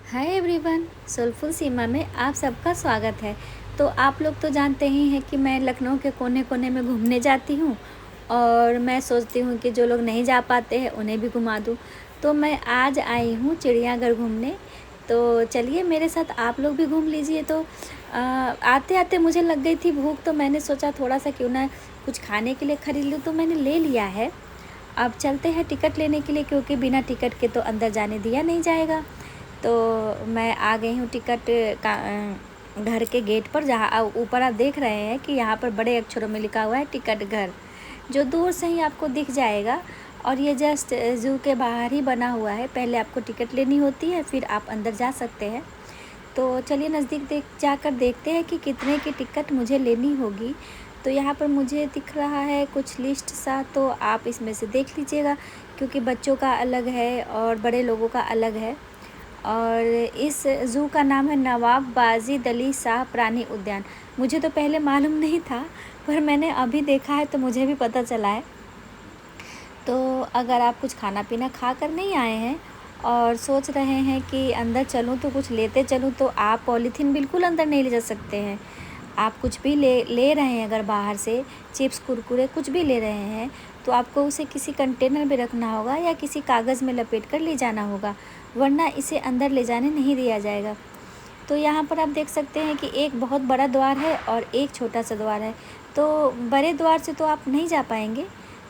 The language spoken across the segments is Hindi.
हाय एवरीवन, सोलफुल सीमा में आप सबका स्वागत है। तो आप लोग तो जानते ही हैं कि मैं लखनऊ के कोने कोने में घूमने जाती हूँ और मैं सोचती हूँ कि जो लोग नहीं जा पाते हैं उन्हें भी घुमा दूँ। तो मैं आज आई हूँ चिड़ियाघर घूमने। तो चलिए मेरे साथ आप लोग भी घूम लीजिए। तो आते आते मुझे लग गई थी भूख, तो मैंने सोचा थोड़ा सा क्यों ना कुछ खाने के लिए ख़रीद लूँ, तो मैंने ले लिया है। अब चलते हैं टिकट लेने के लिए, क्योंकि बिना टिकट के तो अंदर जाने दिया नहीं जाएगा। तो मैं आ गई हूँ टिकट का घर के गेट पर, जहाँ ऊपर आप देख रहे हैं कि यहाँ पर बड़े अक्षरों में लिखा हुआ है टिकट घर, जो दूर से ही आपको दिख जाएगा। और ये जस्ट ज़ू के बाहर ही बना हुआ है। पहले आपको टिकट लेनी होती है, फिर आप अंदर जा सकते हैं। तो चलिए नज़दीक जाकर देखते हैं कि कितने की टिकट मुझे लेनी होगी। तो यहाँ पर मुझे दिख रहा है कुछ लिस्ट सा, तो आप इसमें से देख लीजिएगा, क्योंकि बच्चों का अलग है और बड़े लोगों का अलग है। और इस ज़ू का नाम है नवाब वाजिद अली शाह प्राणी उद्यान। मुझे तो पहले मालूम नहीं था, पर मैंने अभी देखा है तो मुझे भी पता चला है। तो अगर आप कुछ खाना पीना खा कर नहीं आए हैं और सोच रहे हैं कि अंदर चलूँ तो कुछ लेते चलूँ, तो आप पॉलीथीन बिल्कुल अंदर नहीं ले जा सकते हैं। आप कुछ भी ले रहे हैं, अगर बाहर से चिप्स कुरकुरे कुछ भी ले रहे हैं, तो आपको उसे किसी कंटेनर में रखना होगा या किसी कागज़ में लपेट कर ले जाना होगा, वरना इसे अंदर ले जाने नहीं दिया जाएगा। तो यहाँ पर आप देख सकते हैं कि एक बहुत बड़ा द्वार है और एक छोटा सा द्वार है। तो बड़े द्वार से तो आप नहीं जा पाएंगे,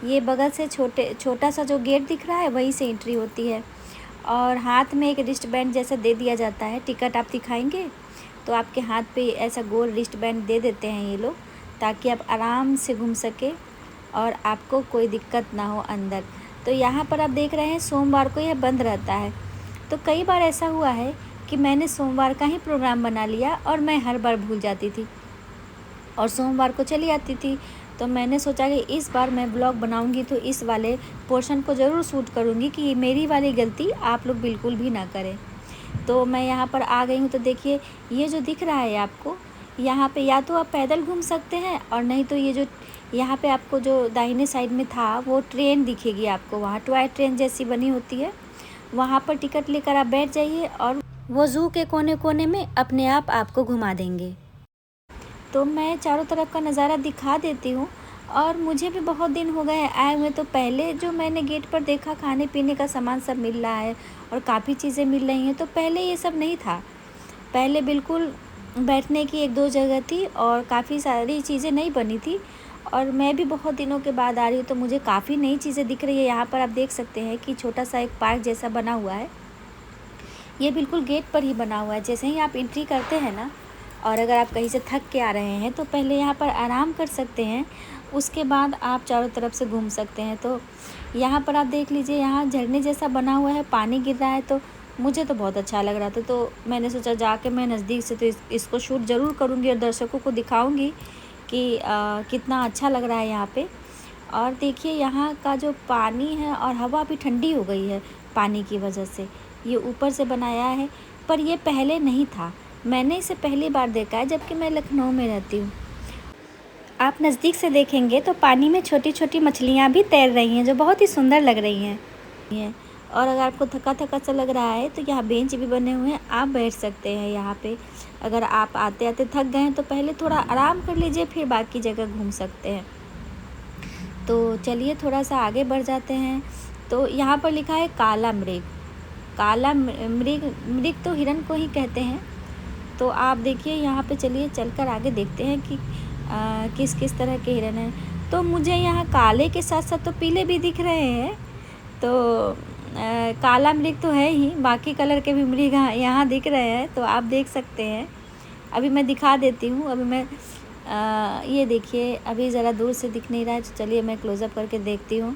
ये बगल से छोटा सा जो गेट दिख रहा है वहीं से एंट्री होती है। और हाथ में एक रिस्ट बैंड जैसा दे दिया जाता है। टिकट आप दिखाएंगे तो आपके हाथ पे ऐसा गोल रिस्ट बैंड दे देते हैं ये लोग, ताकि आप आराम से घूम सके और आपको कोई दिक्कत ना हो अंदर। तो यहाँ पर आप देख रहे हैं सोमवार को यह बंद रहता है। तो कई बार ऐसा हुआ है कि मैंने सोमवार का ही प्रोग्राम बना लिया और मैं हर बार भूल जाती थी और सोमवार को चली आती थी। तो मैंने सोचा कि इस बार मैं ब्लॉग बनाऊंगी तो इस वाले पोर्शन को ज़रूर शूट करूंगी कि मेरी वाली गलती आप लोग बिल्कुल भी ना करें। तो मैं यहाँ पर आ गई हूँ। तो देखिए, ये जो दिख रहा है आपको, यहाँ पे या तो आप पैदल घूम सकते हैं, और नहीं तो ये जो यहाँ पे आपको जो दाहिने साइड में था वो ट्रेन दिखेगी आपको, वहाँ टॉय ट्रेन जैसी बनी होती है, वहाँ पर टिकट लेकर आप बैठ जाइए और वो ज़ू के कोने कोने में अपने आप आपको घुमा देंगे। तो मैं चारों तरफ का नज़ारा दिखा देती हूँ। और मुझे भी बहुत दिन हो गए आए हुए, तो पहले जो मैंने गेट पर देखा खाने पीने का सामान सब मिल रहा है और काफ़ी चीज़ें मिल रही हैं, तो पहले ये सब नहीं था। पहले बिल्कुल बैठने की एक दो जगह थी और काफ़ी सारी चीज़ें नहीं बनी थी। और मैं भी बहुत दिनों के बाद आ रही हूँ, तो मुझे काफ़ी नई चीज़ें दिख रही है। यहाँ पर आप देख सकते हैं कि छोटा सा एक पार्क जैसा बना हुआ है। ये बिल्कुल गेट पर ही बना हुआ है। जैसे ही आप एंट्री करते हैं ना, और अगर आप कहीं से थक के आ रहे हैं तो पहले यहाँ पर आराम कर सकते हैं, उसके बाद आप चारों तरफ से घूम सकते हैं। तो यहाँ पर आप देख लीजिए, यहाँ झरने जैसा बना हुआ है, पानी गिर रहा है। तो मुझे तो बहुत अच्छा लग रहा था, तो मैंने सोचा जाके मैं नज़दीक से तो इसको शूट ज़रूर करूँगी और दर्शकों को दिखाऊँगी कि कितना अच्छा लग रहा है यहाँ पे। और देखिए, यहाँ का जो पानी है और हवा भी ठंडी हो गई है पानी की वजह से। ये ऊपर से बनाया है, पर ये पहले नहीं था। मैंने इसे पहली बार देखा है, जबकि मैं लखनऊ में रहती हूँ। आप नज़दीक से देखेंगे तो पानी में छोटी छोटी मछलियाँ भी तैर रही हैं, जो बहुत ही सुंदर लग रही हैं। और अगर आपको थका थका सा लग रहा है तो यहाँ बेंच भी बने हुए हैं, आप बैठ सकते हैं यहाँ पे। अगर आप आते आते थक गए हैं तो पहले थोड़ा आराम कर लीजिए, फिर बाकी जगह घूम सकते हैं। तो चलिए थोड़ा सा आगे बढ़ जाते हैं। तो यहाँ पर लिखा है काला मृग। काला मृग तो हिरन को ही कहते हैं। तो आप देखिए यहाँ पे, चलिए चलकर आगे देखते हैं कि किस किस तरह के हिरन हैं। तो मुझे यहाँ काले के साथ साथ तो पीले भी दिख रहे हैं। तो काला मृग तो है ही, बाकी कलर के भी मृग यहाँ दिख रहे हैं, तो आप देख सकते हैं। अभी मैं दिखा देती हूँ। अभी मैं ये देखिए, अभी ज़रा दूर से दिख नहीं रहा है, तो चलिए मैं क्लोज़अप करके देखती हूँ।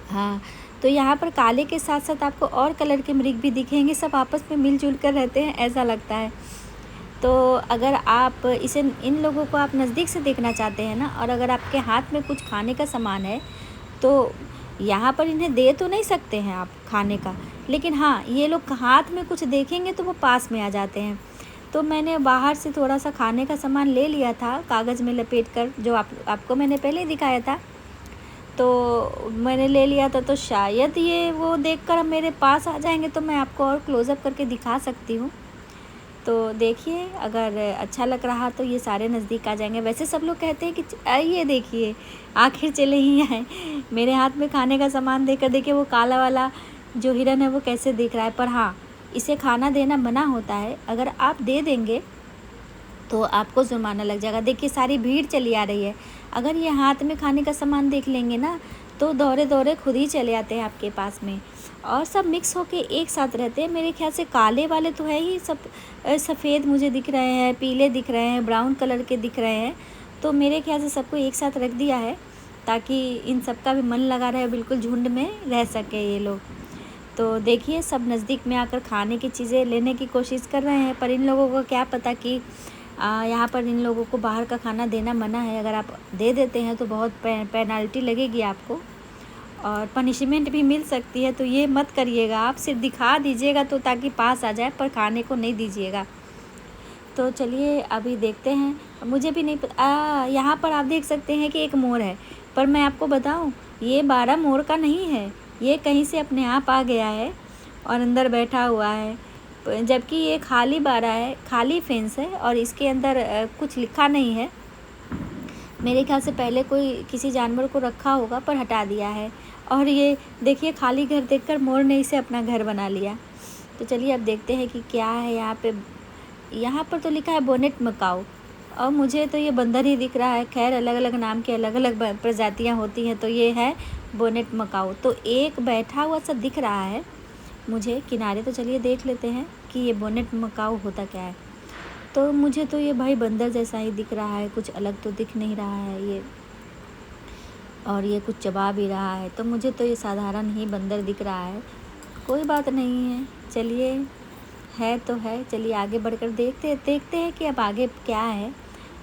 हाँ, तो यहाँ पर काले के साथ साथ आपको और कलर के मृग भी दिखेंगे, सब आपस में मिलजुल कर रहते हैं, ऐसा लगता है। तो अगर आप इन लोगों को आप नज़दीक से देखना चाहते हैं ना, और अगर आपके हाथ में कुछ खाने का सामान है, तो यहाँ पर इन्हें दे तो नहीं सकते हैं आप खाने का, लेकिन हाँ, ये लोग हाथ में कुछ देखेंगे तो वो पास में आ जाते हैं। तो मैंने बाहर से थोड़ा सा खाने का सामान ले लिया था, कागज़ में लपेट कर, जो आपको मैंने पहले दिखाया था। तो मैंने ले लिया था, तो शायद ये वो देखकर मेरे पास आ जाएंगे तो मैं आपको और क्लोज़अप करके दिखा सकती हूँ। तो देखिए, अगर अच्छा लग रहा तो ये सारे नज़दीक आ जाएंगे। वैसे सब लोग कहते हैं कि आइए देखिए, आखिर चले ही आए। मेरे हाथ में खाने का सामान देकर देखिए वो काला वाला जो हिरन है वो कैसे दिख रहा है। पर हाँ, इसे खाना देना मना होता है। अगर आप दे देंगे तो आपको जुर्माना लग जाएगा। देखिए सारी भीड़ चली आ रही है। अगर ये हाथ में खाने का सामान देख लेंगे ना तो दौड़े दौड़े खुद ही चले आते हैं आपके पास में, और सब मिक्स होके एक साथ रहते हैं। मेरे ख्याल से काले वाले तो है ही, सब सफ़ेद मुझे दिख रहे हैं, पीले दिख रहे हैं, ब्राउन कलर के दिख रहे हैं। तो मेरे ख्याल से सबको एक साथ रख दिया है ताकि इन सब का भी मन लगा रहे, बिल्कुल झुंड में रह सके ये लोग। तो देखिए सब नज़दीक में आकर खाने की चीज़ें लेने की कोशिश कर रहे हैं, पर इन लोगों को क्या पता कि यहाँ पर इन लोगों को बाहर का खाना देना मना है। अगर आप दे देते हैं तो बहुत पेनल्टी लगेगी आपको और पनिशमेंट भी मिल सकती है। तो ये मत करिएगा, आप सिर्फ दिखा दीजिएगा तो ताकि पास आ जाए, पर खाने को नहीं दीजिएगा। तो चलिए अभी देखते हैं। मुझे भी नहीं पता, यहाँ पर आप देख सकते हैं कि एक मोर है, पर मैं आपको बताऊँ ये 12 मोर का नहीं है, ये कहीं से अपने आप आ गया है और अंदर बैठा हुआ है। जबकि ये खाली 12 है, खाली फेंस है और इसके अंदर कुछ लिखा नहीं है। मेरे ख्याल से पहले कोई किसी जानवर को रखा होगा पर हटा दिया है। और ये देखिए खाली घर देखकर मोर ने इसे अपना घर बना लिया। तो चलिए अब देखते हैं कि क्या है यहाँ पे। यहाँ पर तो लिखा है बोनेट मकाऊ, और मुझे तो ये बंदर ही दिख रहा है। खैर अलग अलग नाम के अलग अलग प्रजातियाँ होती हैं, तो ये है बोनेट मकाऊ। तो एक बैठा हुआ सा दिख रहा है मुझे किनारे। तो चलिए देख लेते हैं कि ये बोनेट मकाऊ होता क्या है। तो मुझे तो ये भाई बंदर जैसा ही दिख रहा है, कुछ अलग तो दिख नहीं रहा है ये, और ये कुछ चबा भी रहा है। तो मुझे तो ये साधारण ही बंदर दिख रहा है। कोई बात नहीं है, चलिए है तो है। चलिए आगे बढ़कर देखते हैं कि अब आगे क्या है।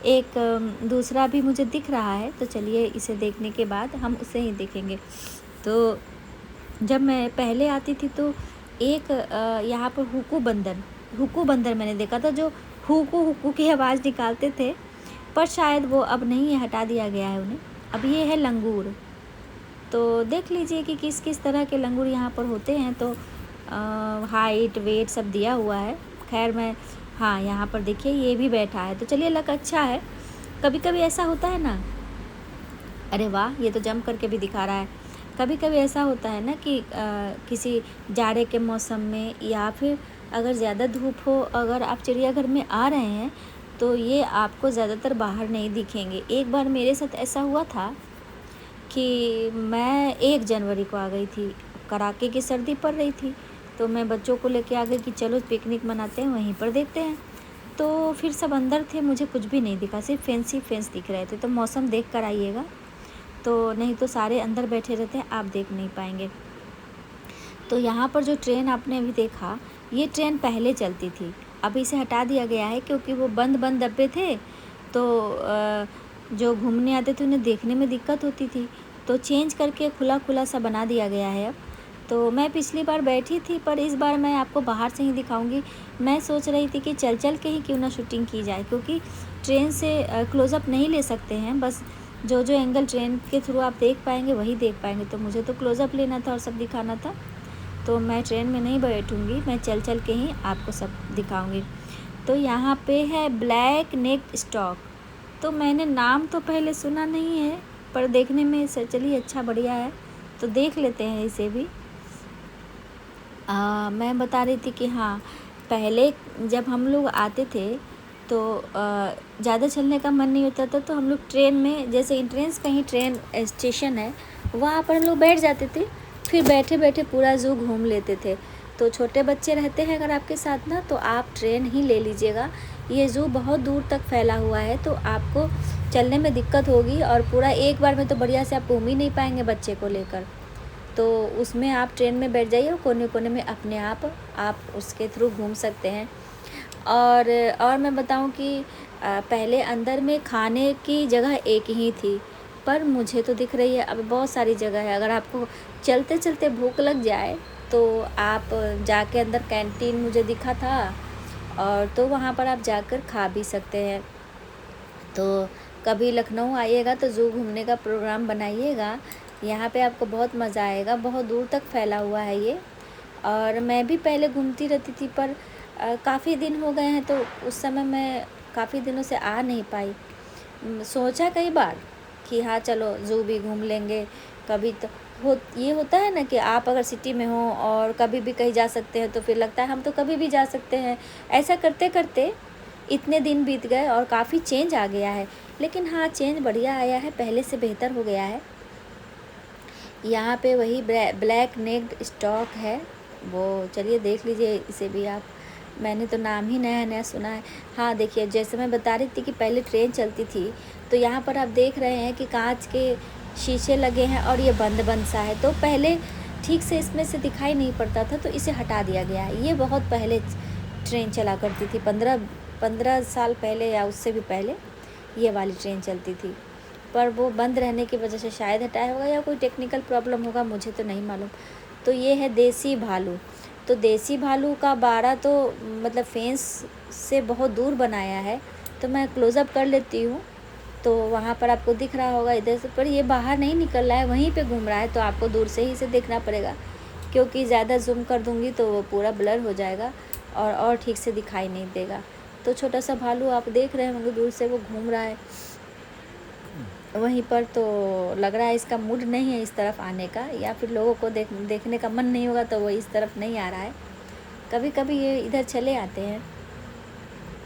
एक दूसरा भी मुझे दिख रहा है, तो चलिए इसे देखने के बाद हम उसे ही देखेंगे। तो जब मैं पहले आती थी तो एक यहाँ पर हुकू बंदर मैंने देखा था, जो हुकू हुकू की आवाज़ निकालते थे, पर शायद वो अब नहीं है, हटा दिया गया है उन्हें। अब ये है लंगूर। तो देख लीजिए कि किस किस तरह के लंगूर यहाँ पर होते हैं। तो हाइट वेट सब दिया हुआ है। खैर मैं, हाँ यहाँ पर देखिए ये भी बैठा है। तो चलिए लक अच्छा है। कभी कभी ऐसा होता है ना, अरे वाह ये तो जंप करके भी दिखा रहा है। कभी कभी ऐसा होता है ना कि किसी जाड़े के मौसम में या फिर अगर ज़्यादा धूप हो, अगर आप चिड़ियाघर में आ रहे हैं तो ये आपको ज़्यादातर बाहर नहीं दिखेंगे। एक बार मेरे साथ ऐसा हुआ था कि मैं 1 जनवरी को आ गई थी, कड़ाके की सर्दी पड़ रही थी, तो मैं बच्चों को लेके आ गई कि चलो पिकनिक मनाते हैं, वहीं पर देखते हैं। तो फिर सब अंदर थे, मुझे कुछ भी नहीं दिखा, सिर्फ फेंस दिख रहे थे। तो मौसम देख कर आइएगा, तो नहीं तो सारे अंदर बैठे रहते हैं, आप देख नहीं पाएंगे। तो यहाँ पर जो ट्रेन आपने अभी देखा, ये ट्रेन पहले चलती थी, अभी इसे हटा दिया गया है क्योंकि वो बंद डब्बे थे। तो जो घूमने आते थे उन्हें देखने में दिक्कत होती थी, तो चेंज करके खुला सा बना दिया गया है अब। तो मैं पिछली बार बैठी थी, पर इस बार मैं आपको बाहर से ही दिखाऊंगी। मैं सोच रही थी कि चल के ही क्यों ना शूटिंग की जाए, क्योंकि ट्रेन से क्लोज़अप नहीं ले सकते हैं, बस जो एंगल ट्रेन के थ्रू आप देख पाएंगे वही देख पाएंगे। तो मुझे तो क्लोज़अप लेना था और सब दिखाना था, तो मैं ट्रेन में नहीं बैठूंगी, मैं चल के ही आपको सब दिखाऊंगी। तो यहाँ पे है ब्लैक नेक स्टॉक। तो मैंने नाम तो पहले सुना नहीं है, पर देखने में चलिए अच्छा बढ़िया है, तो देख लेते हैं इसे भी। मैं बता रही थी कि हाँ, पहले जब हम लोग आते थे तो ज़्यादा चलने का मन नहीं होता था, तो हम लोग ट्रेन में, जैसे एंट्रेंस कहीं ट्रेन स्टेशन है वहाँ पर हम लोग बैठ जाते थे, फिर बैठे बैठे पूरा ज़ू घूम लेते थे। तो छोटे बच्चे रहते हैं अगर आपके साथ ना, तो आप ट्रेन ही ले लीजिएगा। ये ज़ू बहुत दूर तक फैला हुआ है, तो आपको चलने में दिक्कत होगी, और पूरा एक बार में तो बढ़िया से आप घूम ही नहीं पाएंगे बच्चे को लेकर। तो उसमें आप ट्रेन में बैठ जाइए और कोने कोने में अपने आप उसके थ्रू घूम सकते हैं। और मैं बताऊं कि पहले अंदर में खाने की जगह एक ही थी, पर मुझे तो दिख रही है अब बहुत सारी जगह है। अगर आपको चलते चलते भूख लग जाए तो आप जाके अंदर कैंटीन मुझे दिखा था, और तो वहाँ पर आप जाकर खा भी सकते हैं। तो कभी लखनऊ आइएगा तो ज़ू घूमने का प्रोग्राम बनाइएगा, यहाँ पे आपको बहुत मज़ा आएगा, बहुत दूर तक फैला हुआ है ये। और मैं भी पहले घूमती रहती थी, पर काफ़ी दिन हो गए हैं, तो उस समय मैं काफ़ी दिनों से आ नहीं पाई। सोचा कई बार कि हाँ चलो ज़ू भी घूम लेंगे कभी, तो ये होता है ना कि आप अगर सिटी में हो और कभी भी कहीं जा सकते हैं, तो फिर लगता है हम तो कभी भी जा सकते हैं। ऐसा करते करते इतने दिन बीत गए और काफ़ी चेंज आ गया है। लेकिन हाँ, चेंज बढ़िया आया है, पहले से बेहतर हो गया है। यहाँ पे वही ब्लैक नेक्ड स्टॉक है, वो चलिए देख लीजिए इसे भी आप। मैंने तो नाम ही नया नया सुना है। हाँ देखिए, जैसे मैं बता रही थी कि पहले ट्रेन चलती थी, तो यहाँ पर आप देख रहे हैं कि कांच के शीशे लगे हैं और ये बंद बंद सा है। तो पहले ठीक से इसमें से दिखाई नहीं पड़ता था, तो इसे हटा दिया गया है। ये बहुत पहले ट्रेन चला करती थी, 15 साल पहले या उससे भी पहले ये वाली ट्रेन चलती थी, पर वो बंद रहने की वजह से शायद हटाया होगा या कोई टेक्निकल प्रॉब्लम होगा, मुझे तो नहीं मालूम। तो ये है देसी भालू। तो देसी भालू का बाड़ा तो मतलब फेंस से बहुत दूर बनाया है, तो मैं क्लोज़अप कर लेती हूँ। तो वहाँ पर आपको दिख रहा होगा इधर से, पर ये बाहर नहीं निकल रहा है, वहीं पे घूम रहा है, तो आपको दूर से ही इसे देखना पड़ेगा, क्योंकि ज़्यादा जूम कर दूँगी तो वो पूरा ब्लर हो जाएगा और ठीक से दिखाई नहीं देगा। तो छोटा सा भालू आप देख रहे होंगे दूर से, वो घूम रहा है वहीं पर। तो लग रहा है इसका मूड नहीं है इस तरफ आने का, या फिर लोगों को देखने का मन नहीं होगा, तो वो इस तरफ नहीं आ रहा है। कभी कभी ये इधर चले आते हैं,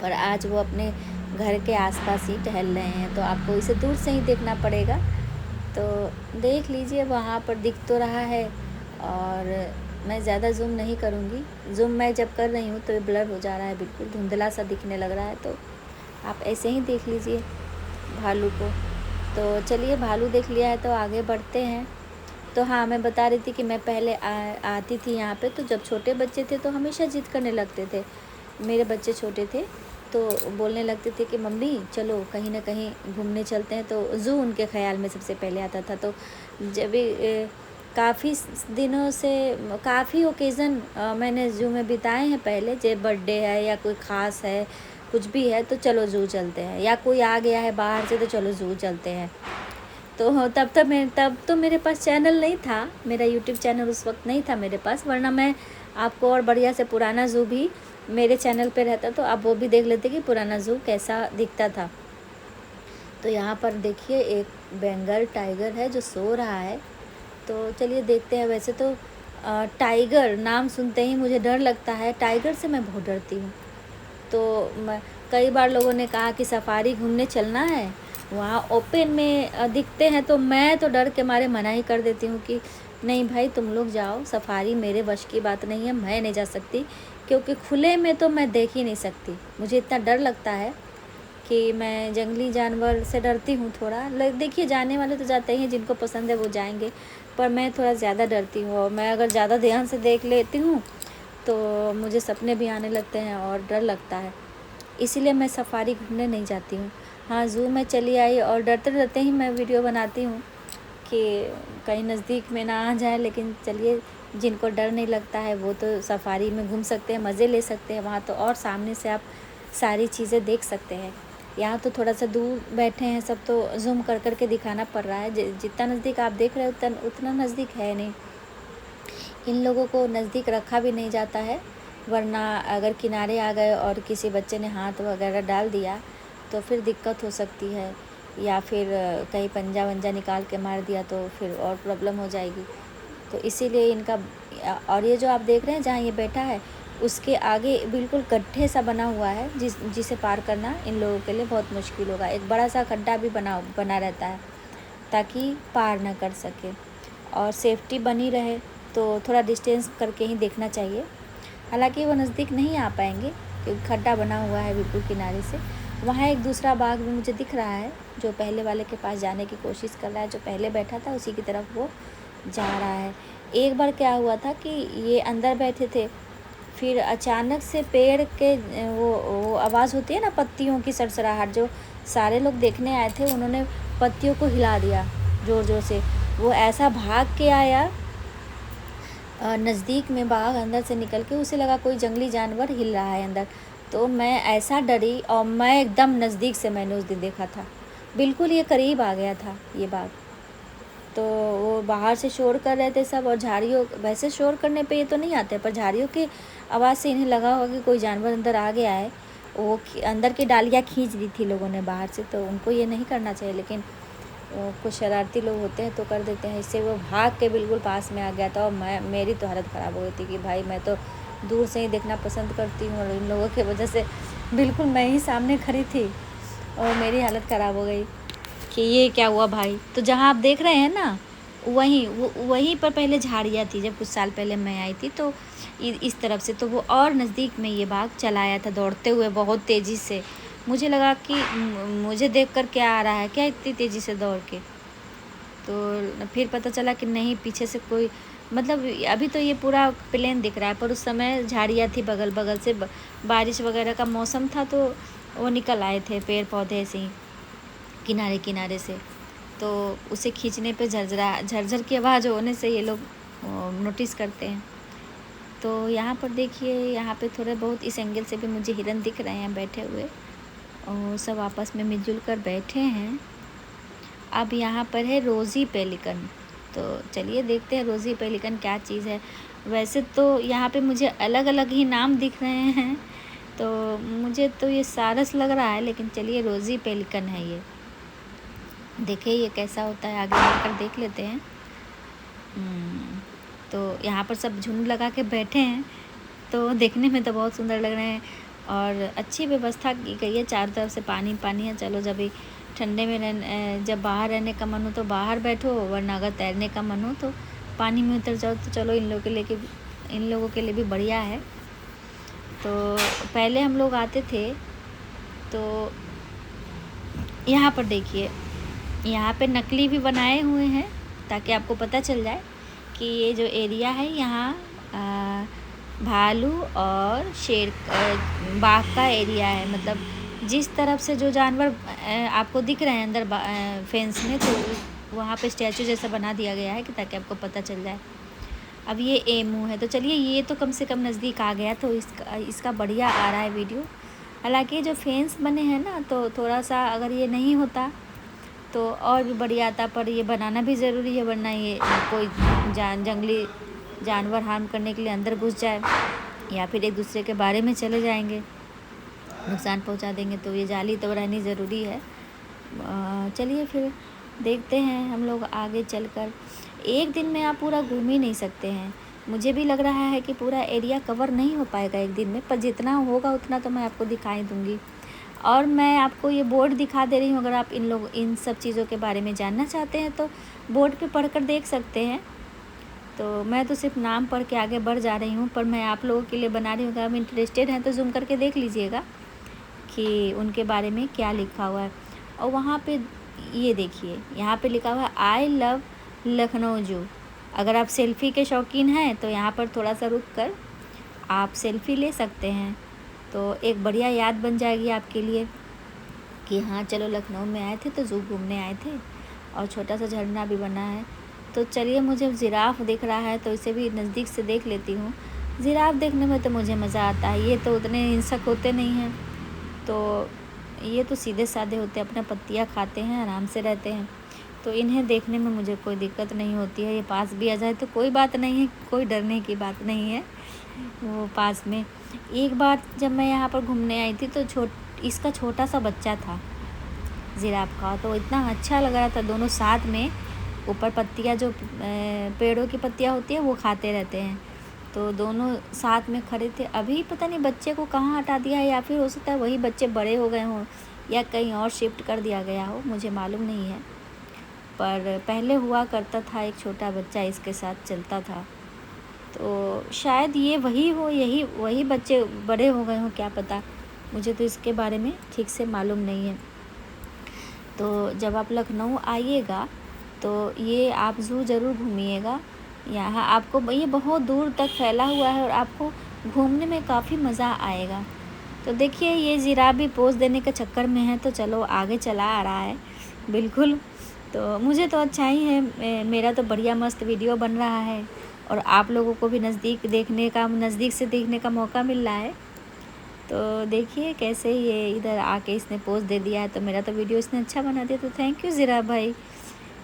पर आज वो अपने घर के आसपास ही टहल रहे हैं, तो आपको इसे दूर से ही देखना पड़ेगा। तो देख लीजिए, वहाँ पर दिख तो रहा है, और मैं ज़्यादा जूम नहीं करूँगी। जूम मैं जब कर रही हूँ तो ये ब्लर हो जा रहा है, बिल्कुल धुंधला सा दिखने लग रहा है। तो आप ऐसे ही देख लीजिए भालू को। तो चलिए, भालू देख लिया है तो आगे बढ़ते हैं। तो हाँ, मैं बता रही थी कि मैं पहले आती थी यहाँ पे, तो जब छोटे बच्चे थे तो हमेशा जिद करने लगते थे। मेरे बच्चे छोटे थे तो बोलने लगते थे कि मम्मी चलो कहीं ना कहीं घूमने चलते हैं, तो ज़ू उनके ख़्याल में सबसे पहले आता था। तो जब भी काफ़ी दिनों से काफ़ी ओकेज़न मैंने ज़ू में बिताए हैं पहले, जब बर्थडे है या कोई ख़ास है, कुछ भी है, तो चलो ज़ू चलते हैं, या कोई आ गया है बाहर से तो चलो ज़ू चलते हैं। तो तब तो मेरे पास चैनल नहीं था, मेरा यूट्यूब चैनल उस वक्त नहीं था मेरे पास, वरना मैं आपको और बढ़िया से पुराना ज़ू भी मेरे चैनल पे रहता, तो आप वो भी देख लेते कि पुराना ज़ू कैसा दिखता था। तो यहाँ पर देखिए एक बंगाल टाइगर है जो सो रहा है, तो चलिए देखते हैं। वैसे तो टाइगर नाम सुनते ही मुझे डर लगता है, टाइगर से मैं बहुत डरती हूँ। तो कई बार लोगों ने कहा कि सफारी घूमने चलना है, वहाँ ओपन में दिखते हैं, तो मैं तो डर के मारे मना ही कर देती हूँ कि नहीं भाई तुम लोग जाओ, सफारी मेरे वश की बात नहीं है, मैं नहीं जा सकती, क्योंकि खुले में तो मैं देख ही नहीं सकती। मुझे इतना डर लगता है कि मैं जंगली जानवर से डरती हूँ थोड़ा। देखिए, जाने वाले तो जाते ही हैं, जिनको पसंद है वो जाएंगे, पर मैं थोड़ा ज़्यादा डरती हूँ, और मैं अगर ज़्यादा ध्यान से देख लेती हूँ तो मुझे सपने भी आने लगते हैं और डर लगता है, इसीलिए मैं सफारी घूमने नहीं जाती हूँ। हाँ, ज़ू में चली आई और डरते डरते ही मैं वीडियो बनाती हूँ कि कहीं नज़दीक में ना आ जाए। लेकिन चलिए, जिनको डर नहीं लगता है वो तो सफारी में घूम सकते हैं, मज़े ले सकते हैं वहाँ तो, और सामने से आप सारी चीज़ें देख सकते हैं। यहाँ तो थोड़ा सा दूर बैठे हैं सब, तो जूम कर कर के दिखाना पड़ रहा है। जितना नज़दीक आप देख रहे हो उतना नज़दीक है नहीं, इन लोगों को नज़दीक रखा भी नहीं जाता है, वरना अगर किनारे आ गए और किसी बच्चे ने हाथ वगैरह डाल दिया तो फिर दिक्कत हो सकती है, या फिर कहीं पंजा वंजा निकाल के मार दिया तो फिर और प्रॉब्लम हो जाएगी। तो इसीलिए इनका, और ये जो आप देख रहे हैं जहाँ ये बैठा है उसके आगे बिल्कुल गड्ढे सा बना हुआ है, जिसे पार करना इन लोगों के लिए बहुत मुश्किल होगा। एक बड़ा सा गड्ढा भी बना रहता है ताकि पार ना कर सके और सेफ्टी बनी रहे, तो थोड़ा डिस्टेंस करके ही देखना चाहिए। हालांकि वो नज़दीक नहीं आ पाएंगे क्योंकि खड्डा बना हुआ है बिल्कुल किनारे से। वहाँ एक दूसरा बाघ भी मुझे दिख रहा है जो पहले वाले के पास जाने की कोशिश कर रहा है, जो पहले बैठा था उसी की तरफ वो जा रहा है। एक बार क्या हुआ था कि ये अंदर बैठे थे, फिर अचानक से पेड़ के वो आवाज़ होती है ना, पत्तियों की सरसराहट, जो सारे लोग देखने आए थे उन्होंने पत्तियों को हिला दिया ज़ोर ज़ोर से। वो ऐसा भाग के आया नज़दीक में, बाघ अंदर से निकल के, उसे लगा कोई जंगली जानवर हिल रहा है अंदर। तो मैं ऐसा डरी, और मैं एकदम नज़दीक से मैंने उस दिन देखा था, बिल्कुल ये करीब आ गया था ये बाघ। तो वो बाहर से शोर कर रहे थे सब, और झाड़ियों, वैसे शोर करने पे ये तो नहीं आते, पर झाड़ियों की आवाज़ से इन्हें लगा होगा कि कोई जानवर अंदर आ गया है। वो अंदर की डालियाँ खींच दी थी लोगों ने बाहर से, तो उनको ये नहीं करना चाहिए, लेकिन कुछ शरारती लोग होते हैं तो कर देते हैं। इससे वो भाग के बिल्कुल पास में आ गया था, और मेरी तो हालत ख़राब हो गई थी कि भाई मैं तो दूर से ही देखना पसंद करती हूँ, और इन लोगों की वजह से बिल्कुल मैं ही सामने खड़ी थी और मेरी हालत ख़राब हो गई कि ये क्या हुआ भाई। तो जहाँ आप देख रहे हैं ना, वहीं पर पहले झाड़ियाँ थी। जब कुछ साल पहले मैं आई थी तो इस तरफ से, तो वो और नज़दीक में ये बाघ चला आया था दौड़ते हुए बहुत तेज़ी से। मुझे लगा कि मुझे देखकर क्या आ रहा है, क्या इतनी तेज़ी से दौड़ के। तो फिर पता चला कि नहीं, पीछे से कोई, मतलब अभी तो ये पूरा प्लेन दिख रहा है, पर उस समय झाड़ियाँ थी बगल बगल से, बारिश वगैरह का मौसम था, तो वो निकल आए थे पेड़ पौधे से ही किनारे किनारे से। तो उसे खींचने पे झरझर की आवाज़ होने से ये लोग नोटिस करते हैं। तो यहाँ पर देखिए, यहाँ पे थोड़े बहुत इस एंगल से भी मुझे हिरन दिख रहे हैं बैठे हुए, और सब आपस में मिलजुल कर बैठे हैं। अब यहाँ पर है रोज़ी पेलिकन, तो चलिए देखते हैं रोज़ी पेलिकन क्या चीज़ है। वैसे तो यहाँ पे मुझे अलग अलग ही नाम दिख रहे हैं, तो मुझे तो ये सारस लग रहा है, लेकिन चलिए रोज़ी पेलिकन है ये। देखिए ये कैसा होता है, आगे बढ़कर देख लेते हैं। तो यहाँ पर सब झुंड लगा के बैठे हैं, तो देखने में तो बहुत सुंदर लग रहे हैं, और अच्छी व्यवस्था की गई है। चारों तरफ से पानी पानी है। चलो, जब भी ठंडे में जब बाहर रहने का मन हो तो बाहर बैठो, वरना अगर तैरने का मन हो तो पानी में उतर जाओ। तो चलो, इन लोगों के लिए भी बढ़िया है। तो पहले हम लोग आते थे, तो यहाँ पर देखिए, यहाँ पे नकली भी बनाए हुए हैं ताकि आपको पता चल जाए कि ये जो एरिया है यहाँ भालू और शेर बाघ का एरिया है। मतलब जिस तरफ से जो जानवर आपको दिख रहे हैं अंदर फेंस में, तो वहाँ पे स्टैचू जैसा बना दिया गया है कि ताकि आपको पता चल जाए। अब ये एमू है, तो चलिए ये तो कम से कम नज़दीक आ गया, तो इसका बढ़िया आ रहा है वीडियो। हालांकि जो फेंस बने हैं ना, तो थोड़ा सा अगर ये नहीं होता तो और भी बढ़िया आता, पर ये बनाना भी ज़रूरी है, वरना ये कोई जंगली जानवर हार्म करने के लिए अंदर घुस जाए, या फिर एक दूसरे के बारे में चले जाएंगे, नुकसान पहुंचा देंगे। तो ये जाली तो रहनी ज़रूरी है। चलिए फिर देखते हैं हम लोग आगे चलकर। एक दिन में आप पूरा घूम ही नहीं सकते हैं। मुझे भी लग रहा है कि पूरा एरिया कवर नहीं हो पाएगा एक दिन में, पर जितना होगा उतना तो मैं आपको दिखाई दूँगी। और मैं आपको ये बोर्ड दिखा दे रही हूँ, अगर आप इन सब चीज़ों के बारे में जानना चाहते हैं तो बोर्ड पे पढ़कर देख सकते हैं। तो मैं तो सिर्फ नाम पढ़ के आगे बढ़ जा रही हूँ, पर मैं आप लोगों के लिए बना रही हूँ। अगर आप इंटरेस्टेड हैं तो जूम करके देख लीजिएगा कि उनके बारे में क्या लिखा हुआ है। और वहाँ पे ये देखिए, यहाँ पे लिखा हुआ है आई लव लखनऊ जू। अगर आप सेल्फ़ी के शौकीन हैं तो यहाँ पर थोड़ा सा रुक कर आप सेल्फ़ी ले सकते हैं, तो एक बढ़िया याद बन जाएगी आपके लिए कि हाँ चलो, लखनऊ में आए थे तो ज़ू घूमने आए थे। और छोटा सा झरना भी बना है। तो चलिए, मुझे जिराफ दिख रहा है तो इसे भी नज़दीक से देख लेती हूँ। जिराफ देखने में तो मुझे मज़ा आता है। ये तो उतने हिंसक होते नहीं हैं, तो ये तो सीधे साधे होते हैं, अपना पत्तियाँ खाते हैं, आराम से रहते हैं। तो इन्हें देखने में मुझे कोई दिक्कत नहीं होती है। ये पास भी आ जाए तो कोई बात नहीं है, कोई डरने की बात नहीं है। वो पास में, एक बार जब मैं यहाँ पर घूमने आई थी तो इसका छोटा सा बच्चा था जिराफ का, तो इतना अच्छा लग रहा था। दोनों साथ में ऊपर पत्तियाँ, जो पेड़ों की पत्तियाँ होती है वो खाते रहते हैं, तो दोनों साथ में खड़े थे। अभी पता नहीं बच्चे को कहाँ हटा दिया है, या फिर हो सकता है वही बच्चे बड़े हो गए हों या कहीं और शिफ्ट कर दिया गया हो, मुझे मालूम नहीं है। पर पहले हुआ करता था, एक छोटा बच्चा इसके साथ चलता था, तो शायद ये वही हो, वही बच्चे बड़े हो गए हों, क्या पता। मुझे तो इसके बारे में ठीक से मालूम नहीं है। तो जब आप लखनऊ आइएगा तो ये आप ज़ू ज़रूर घूमिएगा। यहाँ आपको ये बहुत दूर तक फैला हुआ है और आपको घूमने में काफ़ी मज़ा आएगा। तो देखिए, ये जिराफ भी पोज़ देने के चक्कर में है, तो चलो आगे चला आ रहा है बिल्कुल। तो मुझे तो अच्छा ही है, मेरा तो बढ़िया मस्त वीडियो बन रहा है, और आप लोगों को भी नज़दीक से देखने का मौका मिल रहा है। तो देखिए कैसे ये इधर आके इसने पोज़ दे दिया है, तो मेरा तो वीडियो इसने अच्छा बना दिया। तो थैंक यू ज़िराफ भाई।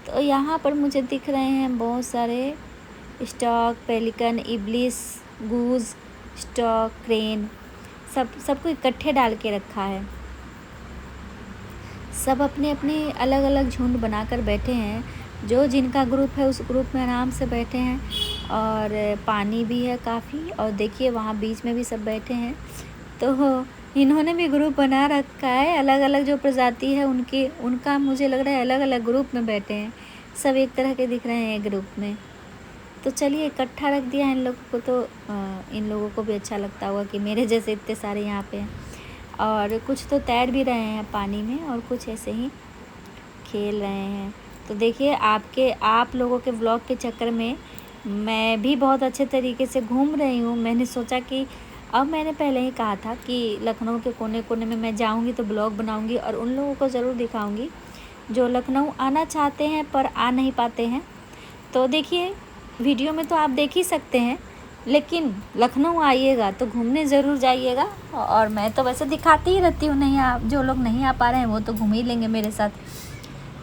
तो यहाँ पर मुझे दिख रहे हैं बहुत सारे स्टॉक, पेलिकन, इब्लिस, गूज, स्टॉक, क्रेन, सबको इकट्ठे डाल के रखा है। सब अपने अपने अलग अलग झुंड बनाकर बैठे हैं। जो जिनका ग्रुप है उस ग्रुप में आराम से बैठे हैं और पानी भी है काफ़ी। और देखिए वहाँ बीच में भी सब बैठे हैं। तो इन्होंने भी ग्रुप बना रखा है। अलग अलग जो प्रजाति है उनका मुझे लग रहा है अलग अलग ग्रुप में बैठे हैं। सब एक तरह के दिख रहे हैं एक ग्रुप में। तो चलिए इकट्ठा रख दिया है इन लोगों को, तो इन लोगों को भी अच्छा लगता होगा कि मेरे जैसे इतने सारे यहाँ पे हैं। और कुछ तो तैर भी रहे हैं पानी में और कुछ ऐसे ही खेल रहे हैं। तो देखिए आप लोगों के व्लॉग के चक्कर में मैं भी बहुत अच्छे तरीके से घूम रही हूँ। मैंने सोचा कि अब मैंने पहले ही कहा था कि लखनऊ के कोने कोने में मैं जाऊँगी तो ब्लॉग बनाऊँगी और उन लोगों को ज़रूर दिखाऊँगी जो लखनऊ आना चाहते हैं पर आ नहीं पाते हैं। तो देखिए वीडियो में तो आप देख ही सकते हैं, लेकिन लखनऊ आइएगा तो घूमने ज़रूर जाइएगा। और मैं तो वैसे दिखाती ही रहती हूँ, नहीं आप जो लोग नहीं आ पा रहे हैं वो तो घूम ही लेंगे मेरे साथ,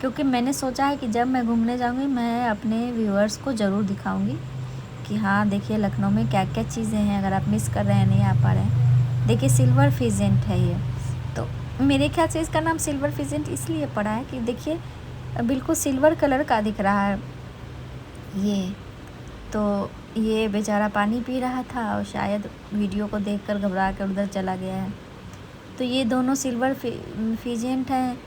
क्योंकि मैंने सोचा है कि जब मैं घूमने जाऊँगी मैं अपने व्यूअर्स को ज़रूर दिखाऊँगी कि हाँ देखिए लखनऊ में क्या क्या चीज़ें हैं। अगर आप मिस कर रहे हैं, नहीं आ पा रहे हैं, देखिए सिल्वर फिजेंट है ये। तो मेरे ख्याल से इसका नाम सिल्वर फिजेंट इसलिए पड़ा है कि देखिए बिल्कुल सिल्वर कलर का दिख रहा है ये। तो ये बेचारा पानी पी रहा था और शायद वीडियो को देखकर घबरा कर उधर चला गया है। तो ये दोनों सिल्वर फिजेंट हैं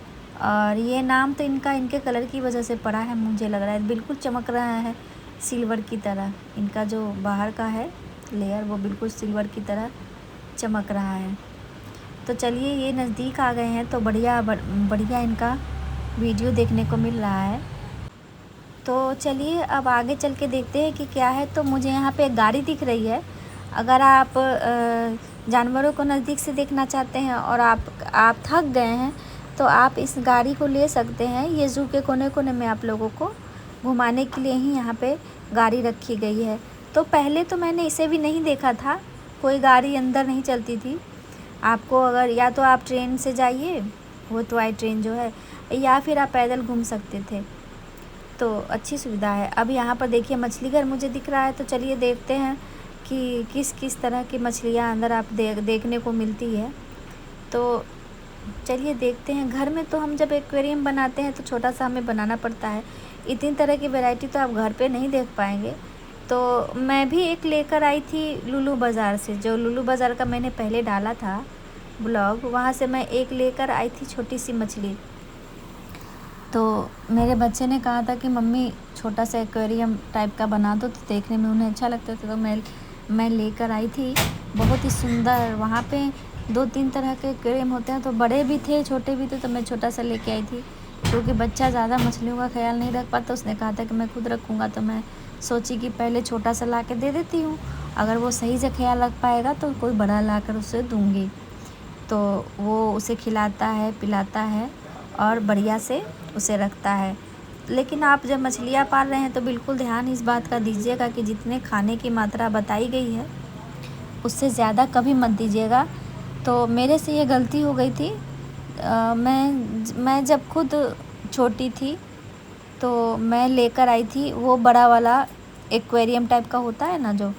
और ये नाम तो इनके कलर की वजह से पड़ा है। मुझे लग रहा है बिल्कुल चमक रहा है सिल्वर की तरह। इनका जो बाहर का है लेयर वो बिल्कुल सिल्वर की तरह चमक रहा है। तो चलिए ये नज़दीक आ गए हैं तो बढ़िया इनका वीडियो देखने को मिल रहा है। तो चलिए अब आगे चल के देखते हैं कि क्या है। तो मुझे यहाँ पे एक गाड़ी दिख रही है। अगर आप जानवरों को नज़दीक से देखना चाहते हैं और आप थक गए हैं तो आप इस गाड़ी को ले सकते हैं। ये ज़ू के कोने कोने में आप लोगों को घुमाने के लिए ही यहाँ पे गाड़ी रखी गई है। तो पहले तो मैंने इसे भी नहीं देखा था, कोई गाड़ी अंदर नहीं चलती थी। आपको अगर या तो आप ट्रेन से जाइए, वो टॉय ट्रेन जो है, या फिर आप पैदल घूम सकते थे। तो अच्छी सुविधा है। अब यहाँ पर देखिए मछली घर मुझे दिख रहा है। तो चलिए देखते हैं कि किस किस तरह की मछलियाँ अंदर आप देखने को मिलती है। तो चलिए देखते हैं। घर में तो हम जब एक्वेरियम बनाते हैं तो छोटा सा हमें बनाना पड़ता है। इतनी तरह की वैरायटी तो आप घर पे नहीं देख पाएंगे। तो मैं भी एक लेकर आई थी लुलु बाज़ार से, जो लुलु बाज़ार का मैंने पहले डाला था ब्लॉग, वहाँ से मैं एक लेकर आई थी छोटी सी मछली। तो मेरे बच्चे ने कहा था कि मम्मी छोटा सा एक्वेरियम टाइप का बना दो, तो देखने में उन्हें अच्छा लगता था। तो मैं लेकर आई थी, बहुत ही सुंदर। वहाँ पे 2-3 तरह के एक्वेरियम होते हैं, तो बड़े भी थे छोटे भी थे। तो मैं छोटा सा लेके आई थी क्योंकि बच्चा ज़्यादा मछलियों का ख्याल नहीं रख पाता। उसने कहा था कि मैं खुद रखूँगा, तो मैं सोची कि पहले छोटा सा ला के दे देती हूँ, अगर वो सही से ख्याल रख पाएगा तो कोई बड़ा ला कर उसे दूँगी। तो वो उसे खिलाता है, पिलाता है और बढ़िया से उसे रखता है। लेकिन आप जब मछलियाँ पाल रहे हैं तो बिल्कुल ध्यान इस बात का दीजिएगा कि जितने खाने की मात्रा बताई गई है उससे ज़्यादा कभी मत दीजिएगा। तो मेरे से ये गलती हो गई थी। मैं जब खुद छोटी थी तो मैं लेकर आई थी वो बड़ा वाला एक्वेरियम टाइप का होता है ना, जो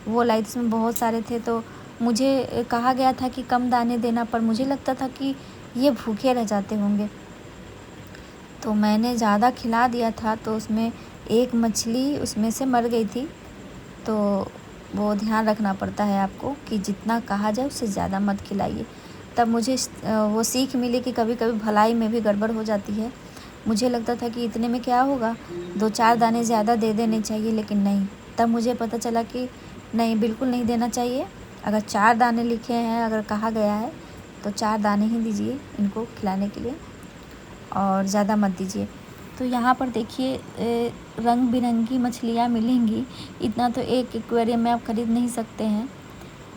वो लाई थी। उसमें बहुत सारे थे। तो मुझे कहा गया था कि कम दाने देना, पर मुझे लगता था कि ये भूखे रह जाते होंगे, तो मैंने ज़्यादा खिला दिया था। तो उसमें एक मछली उसमें से मर गई थी। तो वो ध्यान रखना पड़ता है आपको कि जितना कहा जाए उससे ज़्यादा मत खिलाइए। तब मुझे वो सीख मिली कि कभी कभी भलाई में भी गड़बड़ हो जाती है। मुझे लगता था कि इतने में क्या होगा, 2-4 दाने ज़्यादा दे देने चाहिए, लेकिन नहीं। तब मुझे पता चला कि नहीं, बिल्कुल नहीं देना चाहिए। अगर 4 दाने लिखे हैं, अगर कहा गया है, तो 4 दाने ही दीजिए इनको खिलाने के लिए और ज़्यादा मत दीजिए। तो यहाँ पर देखिए रंग बिरंगी मछलियाँ मिलेंगी। इतना तो एक एक्वेरियम में आप ख़रीद नहीं सकते हैं।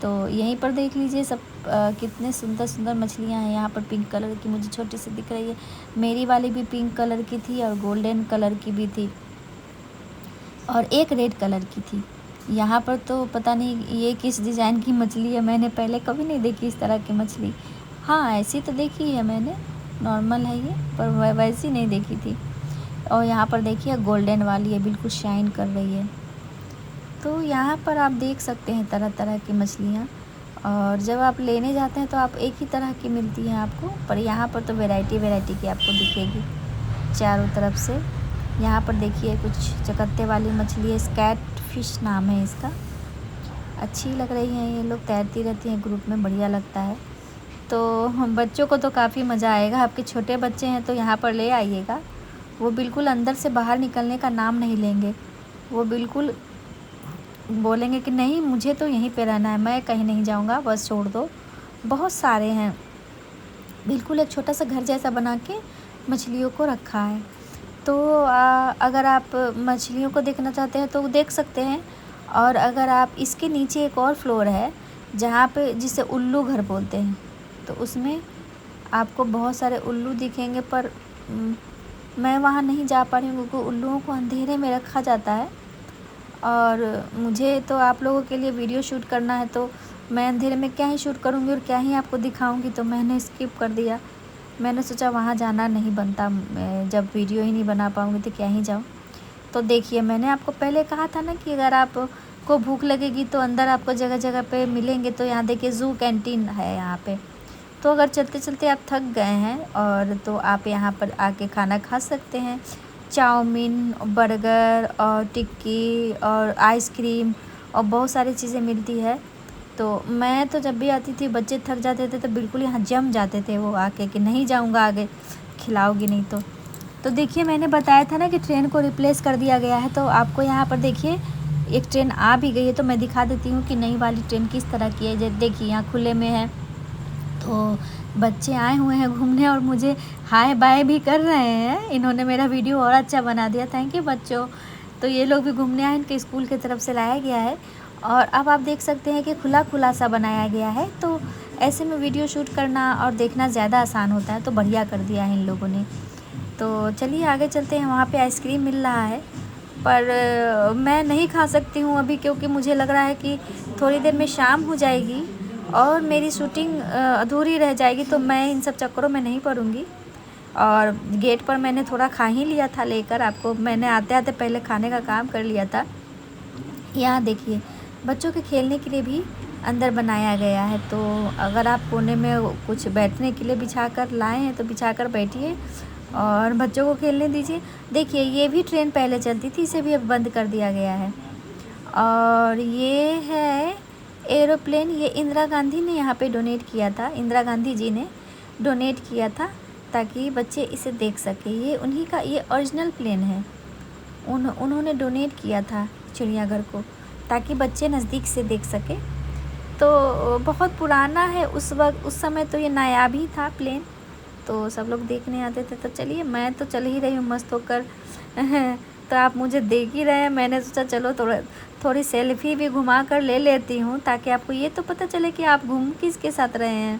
तो यहीं पर देख लीजिए सब कितने सुंदर सुंदर मछलियाँ हैं। यहाँ पर पिंक कलर की मुझे छोटी सी दिख रही है। मेरी वाली भी पिंक कलर की थी और गोल्डन कलर की भी थी और एक रेड कलर की थी। यहाँ पर तो पता नहीं ये किस डिज़ाइन की मछली है, मैंने पहले कभी नहीं देखी इस तरह की मछली। हाँ ऐसी तो देखी है मैंने, नॉर्मल है ये, पर वैसी नहीं देखी थी। और यहाँ पर देखिए गोल्डन वाली है, बिल्कुल शाइन कर रही है। तो यहाँ पर आप देख सकते हैं तरह तरह की मछलियाँ, और जब आप लेने जाते हैं तो आप एक ही तरह की मिलती हैं आपको, पर यहाँ पर तो वैरायटी की आपको दिखेगी चारों तरफ से। यहाँ पर देखिए कुछ चकत्ते वाली मछली है, स्कैट फिश नाम है इसका। अच्छी लग रही हैं ये लोग, तैरती रहती हैं ग्रुप में, बढ़िया लगता है। तो हम बच्चों को तो काफ़ी मज़ा आएगा। आपके छोटे बच्चे हैं तो यहाँ पर ले आइएगा, वो बिल्कुल अंदर से बाहर निकलने का नाम नहीं लेंगे। वो बिल्कुल बोलेंगे कि नहीं मुझे तो यहीं पे रहना है, मैं कहीं नहीं जाऊँगा, बस छोड़ दो। बहुत सारे हैं, बिल्कुल एक छोटा सा घर जैसा बना के मछलियों को रखा है। तो अगर आप मछलियों को देखना चाहते हैं तो देख सकते हैं। और अगर आप इसके नीचे एक और फ्लोर है जहाँ पे जिसे उल्लू घर बोलते हैं, तो उसमें आपको बहुत सारे उल्लू दिखेंगे, पर मैं वहाँ नहीं जा पा रही हूँ क्योंकि उल्लुओं को अंधेरे में रखा जाता है, और मुझे तो आप लोगों के लिए वीडियो शूट करना है, तो मैं अंधेरे में क्या ही शूट करूँगी और क्या ही आपको दिखाऊँगी, तो मैंने स्किप कर दिया। मैंने सोचा वहाँ जाना नहीं बनता, जब वीडियो ही नहीं बना पाऊँगी तो क्या ही जाऊँ। तो देखिए मैंने आपको पहले कहा था ना कि अगर आपको भूख लगेगी तो अंदर आपको जगह जगह पे मिलेंगे। तो यहाँ देखिए ज़ू कैंटीन है यहाँ पे। तो अगर चलते चलते आप थक गए हैं और तो आप यहाँ पर आके खाना खा सकते हैं। चाउमीन, बर्गर और टिक्की और आइसक्रीम और बहुत सारी चीज़ें मिलती है। तो मैं तो जब भी आती थी बच्चे थक जाते थे तो बिल्कुल यहाँ जम जाते थे वो आके कि नहीं जाऊँगा आगे, खिलाओगी नहीं तो। तो देखिए मैंने बताया था ना कि ट्रेन को रिप्लेस कर दिया गया है। तो आपको यहाँ पर देखिए एक ट्रेन आ भी गई है, तो मैं दिखा देती हूँ कि नई वाली ट्रेन किस तरह की है। देखिए यहाँ खुले में है, तो बच्चे आए हुए हैं घूमने और मुझे हाय बाय भी कर रहे हैं। इन्होंने मेरा वीडियो और अच्छा बना दिया, थैंक यू बच्चों। तो ये लोग भी घूमने आए, इनके स्कूल की तरफ से लाया गया है। और अब आप देख सकते हैं कि खुला खुला सा बनाया गया है, तो ऐसे में वीडियो शूट करना और देखना ज़्यादा आसान होता है। तो बढ़िया कर दिया है इन लोगों ने। तो चलिए आगे चलते हैं। वहाँ पे आइसक्रीम मिल रहा है, पर मैं नहीं खा सकती हूँ अभी, क्योंकि मुझे लग रहा है कि थोड़ी देर में शाम हो जाएगी और मेरी शूटिंग अधूरी रह जाएगी। तो मैं इन सब चक्करों में नहीं पड़ूँगी। और गेट पर मैंने थोड़ा खा ही लिया था लेकर, आपको मैंने आते आते पहले खाने का काम कर लिया था। यहाँ देखिए बच्चों के खेलने के लिए भी अंदर बनाया गया है। तो अगर आप कोने में कुछ बैठने के लिए बिछा कर लाए हैं तो बिछा कर बैठिए और बच्चों को खेलने दीजिए। देखिए ये भी ट्रेन पहले चलती थी, इसे भी अब बंद कर दिया गया है। और ये है एरोप्लेन, ये इंदिरा गांधी ने यहाँ पे डोनेट किया था, इंदिरा गांधी जी ने डोनेट किया था ताकि बच्चे इसे देख सकें। ये उन्हीं का ये ओरिजिनल प्लेन है, उन्होंने डोनेट किया था चिड़ियाघर को ताकि बच्चे नज़दीक से देख सके। तो बहुत पुराना है, उस वक्त उस समय तो ये नायाब ही था प्लेन, तो सब लोग देखने आते थे। तो चलिए मैं तो चल ही रही हूँ मस्त होकर तो आप मुझे देख ही रहे हैं, मैंने सोचा चलो थोड़ी सेल्फी भी घुमा कर ले लेती हूँ ताकि आपको ये तो पता चले कि आप घूम किसके साथ रहे हैं।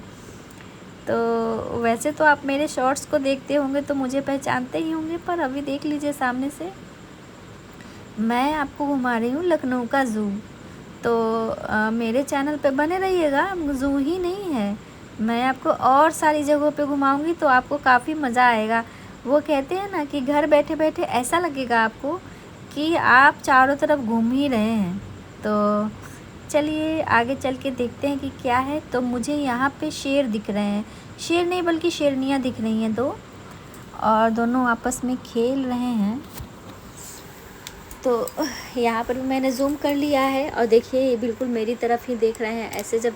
तो वैसे तो आप मेरे शॉर्ट्स को देखते होंगे तो मुझे पहचानते ही होंगे, पर अभी देख लीजिए सामने से मैं आपको घुमा रही हूँ लखनऊ का ज़ू। तो मेरे चैनल पे बने रहिएगा, ज़ू ही नहीं है, मैं आपको और सारी जगहों पे घुमाऊंगी तो आपको काफ़ी मज़ा आएगा। वो कहते हैं ना कि घर बैठे बैठे ऐसा लगेगा आपको कि आप चारों तरफ घूम ही रहे हैं। तो चलिए आगे चल के देखते हैं कि क्या है। तो मुझे यहाँ पे शेर दिख रहे हैं, शेर नहीं बल्कि शेरनियाँ दिख रही हैं दो, और दोनों आपस में खेल रहे हैं। तो यहाँ पर भी मैंने जूम कर लिया है और देखिए ये बिल्कुल मेरी तरफ ही देख रहे हैं। ऐसे जब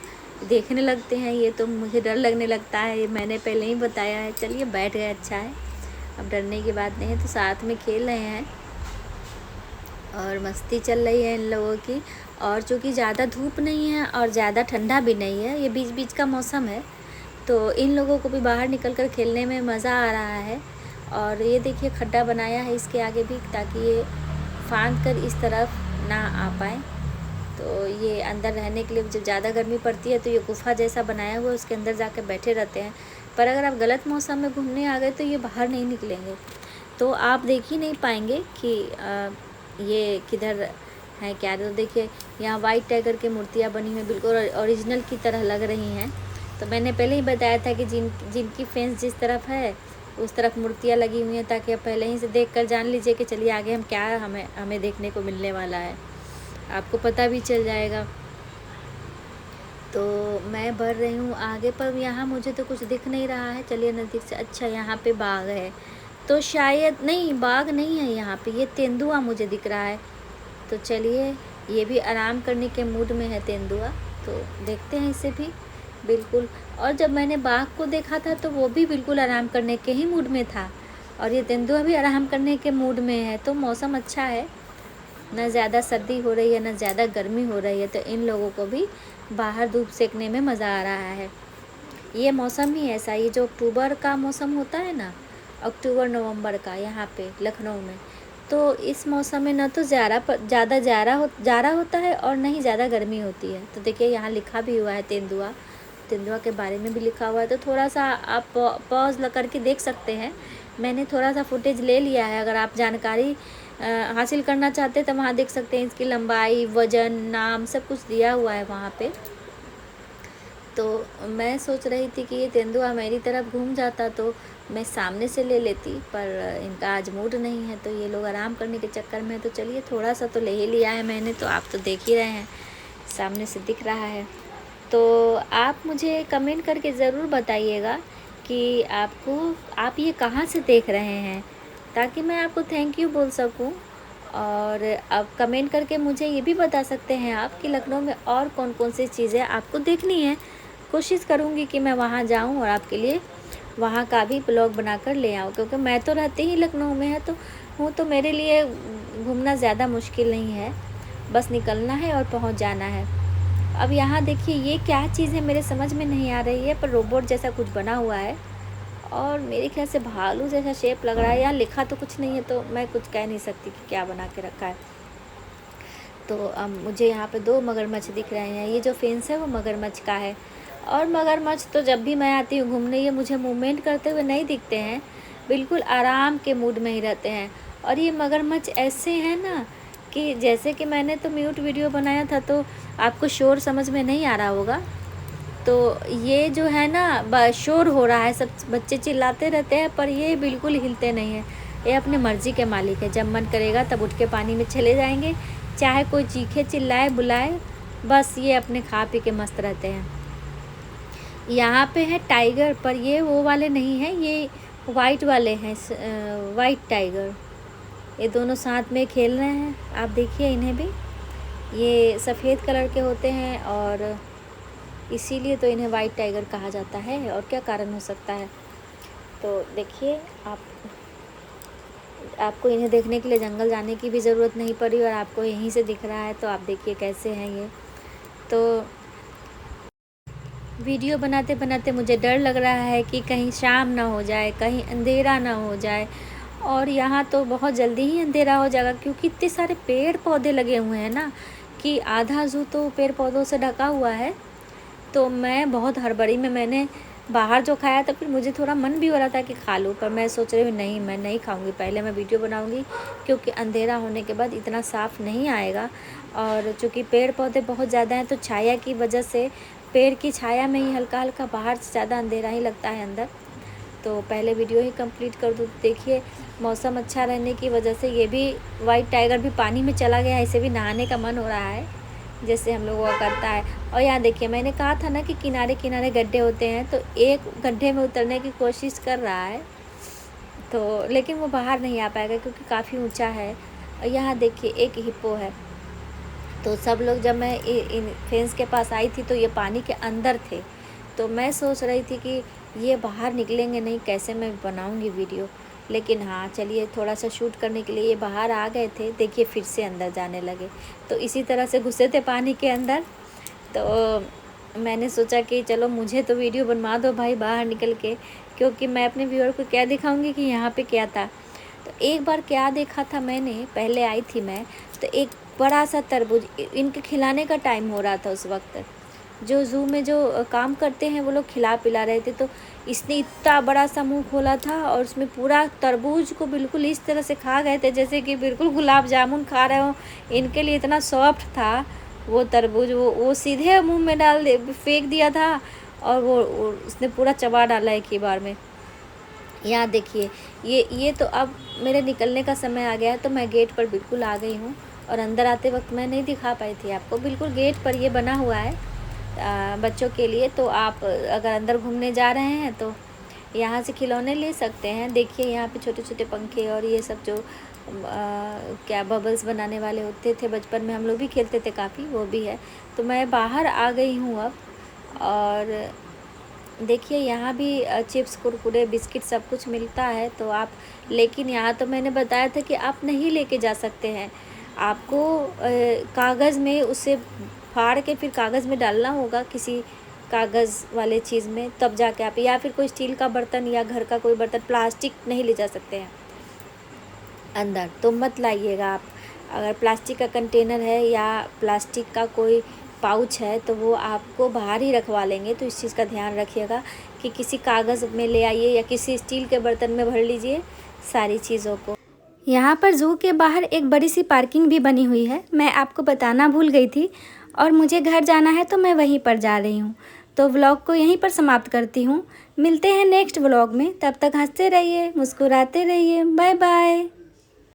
देखने लगते हैं ये तो मुझे डर लगने लगता है, ये मैंने पहले ही बताया है। चलिए बैठ गए, अच्छा है, अब डरने की बात नहीं है। तो साथ में खेल रहे हैं और मस्ती चल रही है इन लोगों की। और चूँकि ज़्यादा धूप नहीं है और ज़्यादा ठंडा भी नहीं है, ये बीच बीच का मौसम है, तो इन लोगों को भी बाहर निकल कर खेलने में मज़ा आ रहा है। और ये देखिए खड्डा बनाया है इसके आगे भी ताकि ये फांद कर इस तरफ ना आ पाए। तो ये अंदर रहने के लिए जब ज़्यादा गर्मी पड़ती है तो ये गुफ़ा जैसा बनाया हुआ है, उसके अंदर जाके बैठे रहते हैं। पर अगर आप गलत मौसम में घूमने आ गए तो ये बाहर नहीं निकलेंगे, तो आप देख ही नहीं पाएंगे कि ये किधर है क्या। तो देखिए यहाँ वाइट टाइगर की मूर्तियाँ बनी हुई बिल्कुल ओरिजिनल की तरह लग रही हैं। तो मैंने पहले ही बताया था कि जिनकी फेंस जिस तरफ है उस तरफ मूर्तियाँ लगी हुई हैं, ताकि आप पहले ही से देख कर जान लीजिए कि चलिए आगे हम क्या हमें देखने को मिलने वाला है, आपको पता भी चल जाएगा। तो मैं बढ़ रही हूँ आगे, पर यहाँ मुझे तो कुछ दिख नहीं रहा है। चलिए नज़दीक से, अच्छा यहाँ पे बाघ है, तो शायद नहीं, बाघ नहीं है यहाँ पे, ये तेंदुआ मुझे दिख रहा है। तो चलिए, ये भी आराम करने के मूड में है तेंदुआ, तो देखते हैं इसे भी। बिल्कुल, और जब मैंने बाघ को देखा था तो वो भी बिल्कुल आराम करने के ही मूड में था, और ये तेंदुआ भी आराम करने के मूड में है। तो मौसम अच्छा है, ना ज़्यादा सर्दी हो रही है ना ज़्यादा गर्मी हो रही है, तो इन लोगों को भी बाहर धूप सेकने में मज़ा आ रहा है। ये मौसम ही ऐसा, ये जो अक्टूबर का मौसम होता है ना, अक्टूबर नवंबर का, यहाँ पे लखनऊ में, तो इस मौसम में ना तो ज़्यादा जाड़ा होता है और ना ही ज़्यादा गर्मी होती है। तो देखिए यहाँ लिखा भी हुआ है तेंदुआ, तेंदुआ के बारे में भी लिखा हुआ है। तो थोड़ा सा आप पॉज करके देख सकते हैं, मैंने थोड़ा सा फुटेज ले लिया है। अगर आप जानकारी हासिल करना चाहते हैं तो वहाँ देख सकते हैं, इसकी लंबाई, वज़न, नाम सब कुछ दिया हुआ है वहाँ पे। तो मैं सोच रही थी कि ये तेंदुआ मेरी तरफ घूम जाता तो मैं सामने से ले लेती, पर इनका आज मूड नहीं है, तो ये लोग आराम करने के चक्कर में। तो चलिए थोड़ा सा तो ले ही लिया है मैंने, तो आप तो देख ही रहे हैं, सामने से दिख रहा है। तो आप मुझे कमेंट करके ज़रूर बताइएगा कि आप ये कहाँ से देख रहे हैं, ताकि मैं आपको थैंक यू बोल सकूं। और आप कमेंट करके मुझे ये भी बता सकते हैं आप कि लखनऊ में और कौन कौन सी चीज़ें आपको देखनी है। कोशिश करूँगी कि मैं वहाँ जाऊँ और आपके लिए वहाँ का भी ब्लॉग बनाकर ले आऊँ, क्योंकि मैं तो रहती ही लखनऊ में है तो मेरे लिए घूमना ज़्यादा मुश्किल नहीं है, बस निकलना है और पहुँच जाना है। अब यहाँ देखिए ये क्या चीज़ है मेरे समझ में नहीं आ रही है, पर रोबोट जैसा कुछ बना हुआ है और मेरे ख्याल से भालू जैसा शेप लग रहा है। यहाँ लिखा तो कुछ नहीं है, तो मैं कुछ कह नहीं सकती कि क्या बना के रखा है। तो अब मुझे यहाँ पे 2 मगरमच्छ दिख रहे हैं, ये जो फेंस है वो मगरमच्छ का है। और मगरमच्छ तो जब भी मैं आती हूँ घूमने, ये मुझे मूवमेंट करते हुए नहीं दिखते हैं, बिल्कुल आराम के मूड में ही रहते हैं। और ये मगरमच्छ ऐसे हैं ना कि जैसे कि मैंने तो म्यूट वीडियो बनाया था, तो आपको शोर समझ में नहीं आ रहा होगा। तो ये जो है ना शोर हो रहा है, सब बच्चे चिल्लाते रहते हैं, पर ये बिल्कुल हिलते नहीं हैं। ये अपनी मर्ज़ी के मालिक है, जब मन करेगा तब उठ के पानी में चले जाएंगे, चाहे कोई चीखे चिल्लाए बुलाए, बस ये अपने खा पी के मस्त रहते हैं। यहाँ पे है टाइगर, पर ये वो वाले नहीं हैं, ये वाइट वाले हैं, वाइट टाइगर। ये दोनों साथ में खेल रहे हैं, आप देखिए इन्हें भी। ये सफ़ेद कलर के होते हैं और इसीलिए तो इन्हें वाइट टाइगर कहा जाता है, और क्या कारण हो सकता है। तो देखिए आपको इन्हें देखने के लिए जंगल जाने की भी ज़रूरत नहीं पड़ी, और आपको यहीं से दिख रहा है, तो आप देखिए कैसे हैं ये। तो वीडियो बनाते बनाते मुझे डर लग रहा है कि कहीं शाम ना हो जाए, कहीं अंधेरा ना हो जाए, और यहाँ तो बहुत जल्दी ही अंधेरा हो जाएगा, क्योंकि इतने सारे पेड़ पौधे लगे हुए हैं ना कि आधा ज़ू तो पेड़ पौधों से ढका हुआ है। तो मैं बहुत हड़बड़ी में मैंने बाहर जो खाया था, फिर मुझे थोड़ा मन भी हो रहा था कि खा लूँ, पर मैं सोच रही हूँ नहीं, मैं नहीं खाऊंगी, पहले मैं वीडियो बनाऊंगी, क्योंकि अंधेरा होने के बाद इतना साफ़ नहीं आएगा। और चूँकि पेड़ पौधे बहुत ज़्यादा हैं, तो छाया की वजह से पेड़ की छाया में ही हल्का हल्का, बाहर से ज़्यादा अंधेरा ही लगता है अंदर। तो पहले वीडियो ही कंप्लीट कर दूँ। देखिए मौसम अच्छा रहने की वजह से ये भी वाइट टाइगर भी पानी में चला गया है, इसे भी नहाने का मन हो रहा है, जैसे हम लोगों का करता है। और यहाँ देखिए, मैंने कहा था ना कि किनारे किनारे गड्ढे होते हैं, तो एक गड्ढे में उतरने की कोशिश कर रहा है, तो लेकिन वो बाहर नहीं आ पाएगा क्योंकि काफ़ी ऊंचा है। और यहाँ देखिए एक हिप्पो है। तो सब लोग, जब मैं इन फेंस के पास आई थी तो ये पानी के अंदर थे, तो मैं सोच रही थी कि ये बाहर निकलेंगे नहीं, कैसे मैं बनाऊँगी वीडियो। लेकिन हाँ चलिए, थोड़ा सा शूट करने के लिए ये बाहर आ गए थे। देखिए फिर से अंदर जाने लगे, तो इसी तरह से घुसे थे पानी के अंदर। तो मैंने सोचा कि चलो मुझे तो वीडियो बनवा दो भाई बाहर निकल के, क्योंकि मैं अपने व्यूअर को क्या दिखाऊंगी कि यहाँ पे क्या था। तो एक बार क्या देखा था मैंने, पहले आई थी मैं, तो एक बड़ा सा तरबूज, इनके खिलाने का टाइम हो रहा था उस वक्त, जो ज़ू में जो काम करते हैं वो लोग खिला पिला रहे थे। तो इसने इतना बड़ा सा मुंह खोला था और उसमें पूरा तरबूज को बिल्कुल इस तरह से खा गए थे जैसे कि बिल्कुल गुलाब जामुन खा रहे हो। इनके लिए इतना सॉफ्ट था वो तरबूज, वो सीधे मुंह में फेंक दिया था, और वो उसने पूरा चबा डाला एक ही बार में। यहाँ देखिए, ये तो अब मेरे निकलने का समय आ गया है, तो मैं गेट पर बिल्कुल आ गई हूँ। और अंदर आते वक्त मैं नहीं दिखा पाई थी आपको, बिल्कुल गेट पर ये बना हुआ है बच्चों के लिए। तो आप अगर अंदर घूमने जा रहे हैं तो यहाँ से खिलौने ले सकते हैं। देखिए यहाँ पे छोटे छोटे पंखे और ये सब जो क्या बबल्स बनाने वाले होते थे, बचपन में हम लोग भी खेलते थे काफ़ी, वो भी है। तो मैं बाहर आ गई हूँ अब। और देखिए यहाँ भी चिप्स कुरकुरे बिस्किट सब कुछ मिलता है। तो आप, लेकिन यहाँ तो मैंने बताया था कि आप नहीं लेके जा सकते हैं। आपको कागज़ में उसे फाड़ के फिर कागज़ में डालना होगा, किसी कागज़ वाले चीज़ में, तब जाके आप, या फिर कोई स्टील का बर्तन या घर का कोई बर्तन, प्लास्टिक नहीं ले जा सकते हैं अंदर, तो मत लाइएगा आप। अगर प्लास्टिक का कंटेनर है या प्लास्टिक का कोई पाउच है तो वो आपको बाहर ही रखवा लेंगे। तो इस चीज़ का ध्यान रखिएगा कि किसी कागज़ में ले आइए या किसी स्टील के बर्तन में भर लीजिए सारी चीज़ों को। यहाँ पर ज़ू के बाहर एक बड़ी सी पार्किंग भी बनी हुई है, मैं आपको बताना भूल गई थी। और मुझे घर जाना है तो मैं वहीं पर जा रही हूँ। तो व्लॉग को यहीं पर समाप्त करती हूँ। मिलते हैं नेक्स्ट व्लॉग में, तब तक हंसते रहिए, मुस्कुराते रहिए। Bye bye.